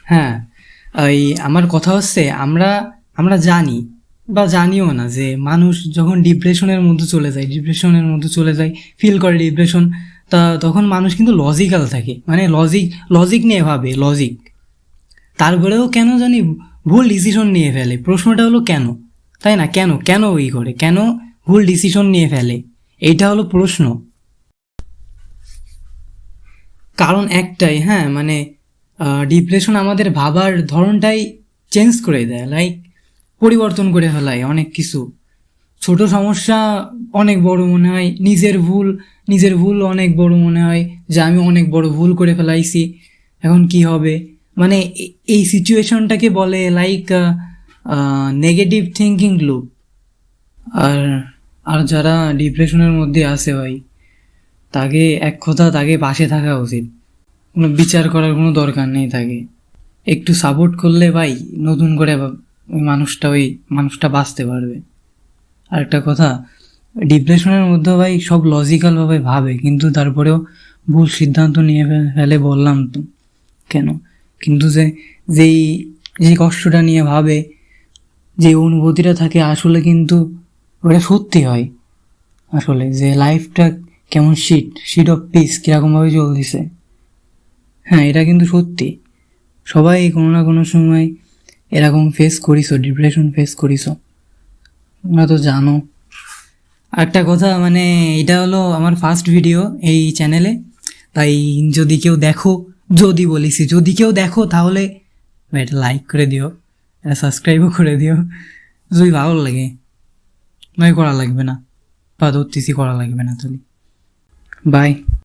হ্যাঁ, এই আমার কথা হচ্ছে আমরা আমরা জানি বা জানিও না যে মানুষ যখন ডিপ্রেশনের মধ্যে চলে যায়, ফিল করে ডিপ্রেশন, তখন মানুষ কিন্তু লজিক্যাল থাকে, মানে লজিক নিয়ে ভাবে, লজিক। তারপরেও কেন জানি ভুল ডিসিশন নিয়ে ফেলে। প্রশ্নটা হলো কেন, তাই না? কেন কেন করে কেন ভুল ডিসিশন নিয়ে ফেলে, এইটা হলো প্রশ্ন। কারণ একটাই, হ্যাঁ, মানে ডিপ্রেশন আমাদের ভাবার ধরনটাই চেঞ্জ করে দেয়, লাইক পরিবর্তন করে ফেলায় অনেক কিছু। ছোট সমস্যা অনেক বড় মনে হয়, নিজের ভুল অনেক বড় মনে হয়, যে আমি অনেক বড় ভুল করে ফেলাইছি, এখন কি হবে। মানে এই সিচুয়েশনটাকে বলে লাইক নেগেটিভ থিঙ্কিং লুপ। আর আর যারা ডিপ্রেশনের মধ্যে আছে ভাই, তাকে পাশে থাকা উচিত, কোনো বিচার করার কোনো দরকার নেই। তাকে একটু সাপোর্ট করলে ভাই নতুন করে ওই মানুষটা বাঁচতে পারবে। আর একটা কথা, ডিপ্রেশনের মধ্যে ভাই সব লজিক্যালভাবে ভাবে, কিন্তু তারপরেও ভুল সিদ্ধান্ত নিয়ে ফেলে, বললাম তো কেন। কিন্তু যেই যে কষ্টটা নিয়ে ভাবে, যে অনুভূতিটা থাকে, আসলে কিন্তু ওটা সত্যি হয়। আসলে যে লাইফটা কেমন শিট অফ পিস কীরকমভাবে চলতেছে, হ্যাঁ, এটা কিন্তু সত্যি। সবাই কোনো না কোনো সময় এরকম ফেস করিস, ডিপ্রেশন ফেস করিস, তোমরা তো জানো। একটা কথা, মানে এটা হলো আমার ফার্স্ট ভিডিও এই চ্যানেলে, তাই যদি কেউ দেখো, যদি কেউ দেখো তাহলে এটা লাইক করে দিও, এটা সাবস্ক্রাইবও করে দিও, যদি ভালো লাগে। নয় করা লাগবে না, বা ধরতেছি করা লাগবে না, তাহলে বাই।